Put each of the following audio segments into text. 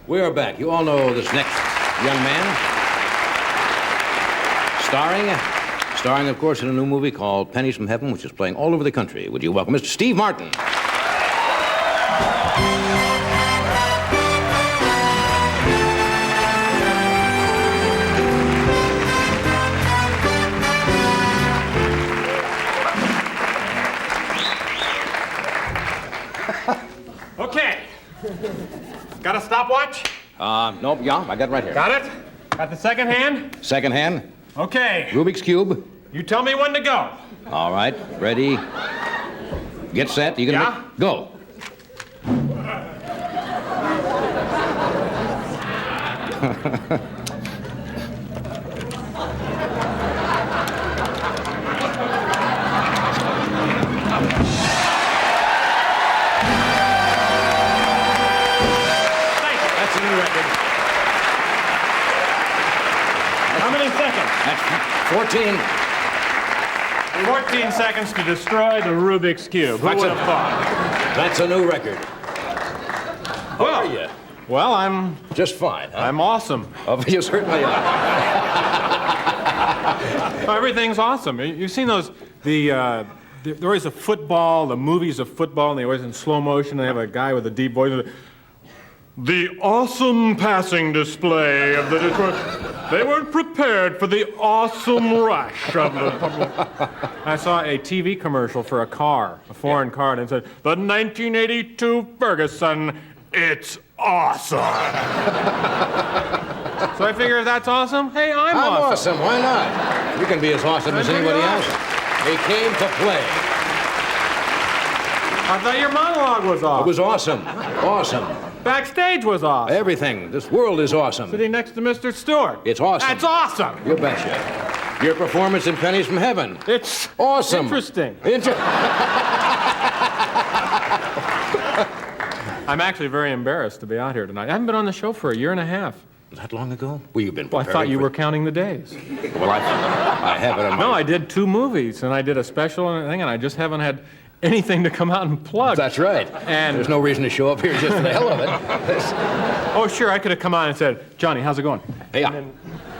We are back. You all know this next young man. Starring, of course, in a new movie called Pennies from Heaven, which is playing all over the country. Would you welcome Mr. Steve Martin? Okay. Got a stopwatch? Nope, yeah, I got it right here. Got it? Got the second hand? Second hand. Okay. Rubik's Cube. You tell me when to go. All right, ready. Get set. You gonna go. That's a new record. How many seconds? That's 14. 14 seconds to destroy the Rubik's Cube. Who would have thought? That's a new record. How are you? Well, I'm Just fine, huh? I'm awesome. Oh, you certainly are. Everything's awesome. You've seen those, there always a football, the movies of football, and they always in slow motion. They have a guy with a deep voice. The awesome passing display of the Detroit. They weren't prepared for the awesome rush of the. I saw a TV commercial for a car, a foreign car, and it said, the 1982 Ferguson, it's awesome. So I figure if that's awesome, hey, I'm awesome. Why not? You can be as awesome as anybody else. He came to play. I thought your monologue was It awesome. was awesome. Awesome. Backstage was awesome. Everything. This world is awesome. Sitting next to Mr. Stewart. It's awesome. That's awesome. You betcha. Your performance in Pennies from Heaven. It's awesome. Interesting. I'm actually very embarrassed to be out here tonight. I haven't been on the show for a year and a half. That long ago? Well, you've been Well, I preparing thought you were counting the days. Well, I have it on my... No, I did 2 movies, and I did a special and everything, and I just haven't had anything to come out and plug. That's right. And there's no reason to show up here just for the hell of it. Oh, sure, I could have come on and said, Johnny, how's it going? Yeah.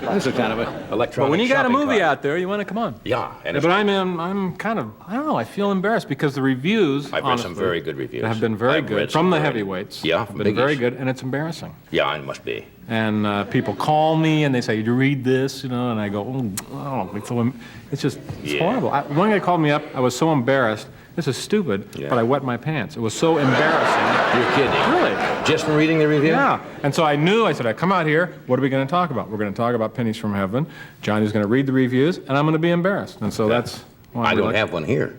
This is kind of an electronic But when you got a shopping movie cart. out there, you want to come on. Yeah. And But I'm kind of, I don't know, I feel embarrassed because the reviews, I've read some very good reviews. have been very I've read good some from the very- heavyweights. Yeah, have been biggies. very good, and it's embarrassing. Yeah, it must be. And people call me and they say, "Did you read this?" You know, and I go, "Oh, it's just it's horrible." One guy called me up. I was so embarrassed. This is stupid, but I wet my pants. It was so embarrassing. You're kidding. Really? Just from reading the review? Yeah. And so I knew. I said, "I come out here. What are we going to talk about? We're going to talk about Pennies from Heaven. Johnny's going to read the reviews, and I'm going to be embarrassed." And so that's why I don't have one here.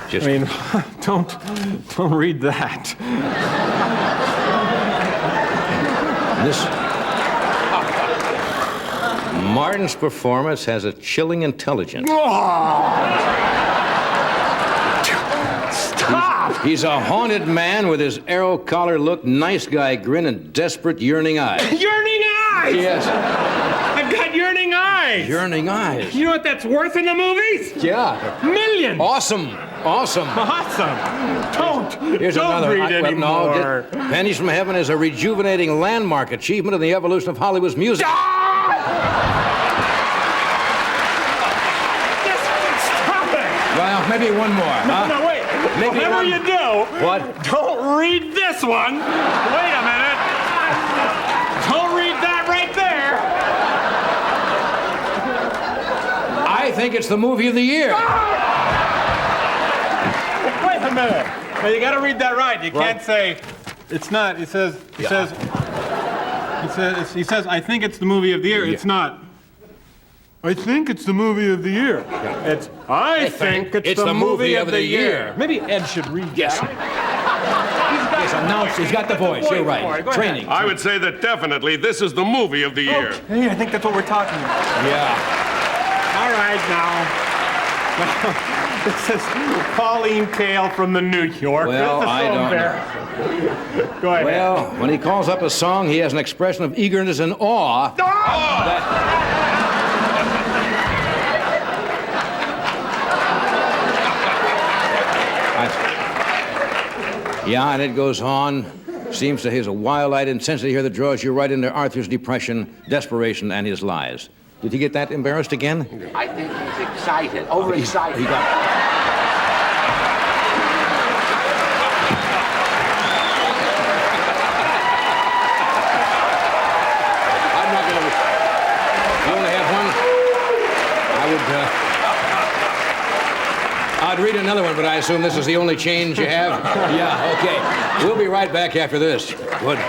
Just... I mean, don't read that. This Martin's performance has a chilling intelligence. Stop! He's a haunted man with his arrow collar look, nice guy grin, and desperate yearning eyes. Yearning eyes! Yes. I've got yearning eyes! Yearning eyes. You know what that's worth in the movies? Yeah. Millions! Awesome. Awesome. Awesome! Don't Here's don't another. read anymore. Pennies from Heaven is a rejuvenating landmark achievement in the evolution of Hollywood's music. Stop it! Well, maybe one more. No, wait. Maybe Whatever one... you do, What? don't read this one. Wait a minute. Don't read that right there. I think it's the movie of the year. Wait a minute. Now you got to read that right. You can't say it's not. It says. He says. I think it's the movie of the year. It's not. I think it's the movie of the year. It's. I think it's the movie of the year. Maybe Ed should read Yes. that. He's got the voice. You're right. Training. I would say that definitely this is the movie of the year. Hey, I think that's what we're talking about. Yeah. All right, now. This is Pauline Kael from the New Yorker. Well, This is so I don't know. embarrassing. Go ahead. Well, when he calls up a song, he has an expression of eagerness and awe. Yeah, and it goes on. Seems to his a wild-eyed intensity here that draws you right into Arthur's depression, desperation, and his lies. Did he get that embarrassed again? I think he's excited, overexcited. He got... I'm not going to... You only have one? I'd read another one, but I assume this is the only change you have? Yeah, okay. We'll be right back after this. Good.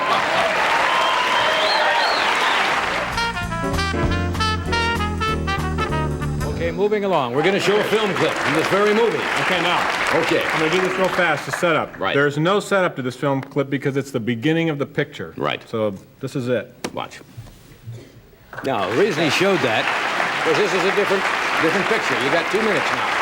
Okay, moving along. We're going to show a film clip from this very movie. Okay, now. Okay. I'm going to do this real fast, the setup. Right. There's no setup to this film clip because it's the beginning of the picture. Right. So this is it. Watch. Now, the reason he showed that was this is a different picture. You got 2 minutes now.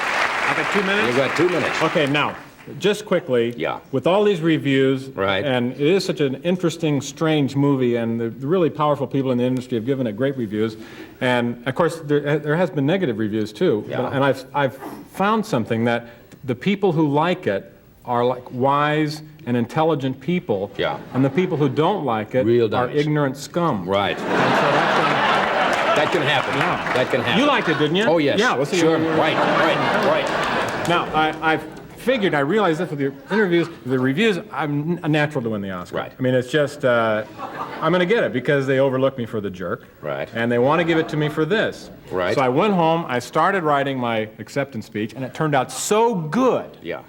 I got 2 minutes? You got 2 minutes. Okay, now, just quickly. Yeah. With all these reviews. Right. And it is such an interesting, strange movie, and the really powerful people in the industry have given it great reviews. And, of course, there has been negative reviews, too. Yeah. And I've found something that the people who like it are like wise and intelligent people. Yeah. And the people who don't like it Real are dummies. ignorant scum. Right. And so that's That can happen. Yeah. That can happen. You liked it, didn't you? Oh, yes. Yeah, let's see. Sure. Right. Now, I figured, I realized that with the interviews, the reviews, I'm a natural to win the Oscar. Right. I mean, it's just, I'm going to get it because they overlooked me for The Jerk. Right. And they want to give it to me for this. Right. So I went home, I started writing my acceptance speech, and it turned out so good Yeah.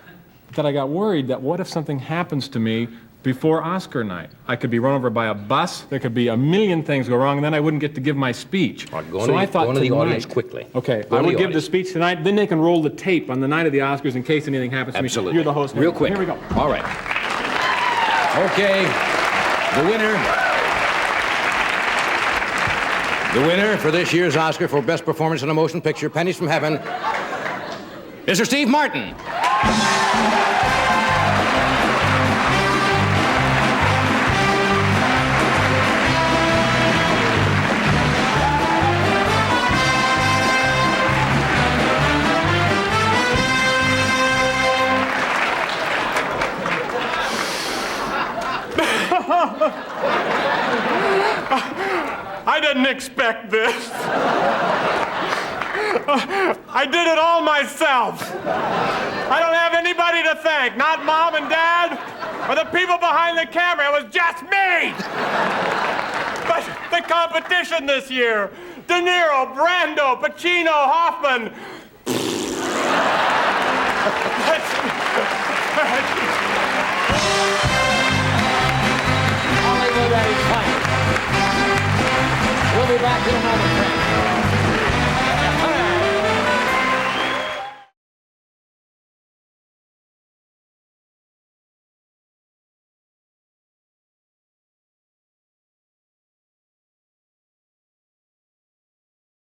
that I got worried that what if something happens to me before Oscar night? I could be run over by a bus, there could be a million things go wrong, and then I wouldn't get to give my speech. All right, go So into I the- thought go into the tonight- audience quickly. Okay, Go I into will the give the audience. speech tonight, then they can roll the tape on the night of the Oscars in case anything happens to Absolutely. me. You're the host. Real quick. Here we go. All right. Okay. The winner for this year's Oscar for Best Performance in a Motion Picture, Pennies from Heaven, Mr. Steve Martin. I didn't expect this. I did it all myself. I don't have anybody to thank, not Mom and Dad or the people behind the camera. It was just me. But the competition this year, De Niro, Brando, Pacino, Hoffman. Hollywood at its finest. We'll be back in a moment, friends.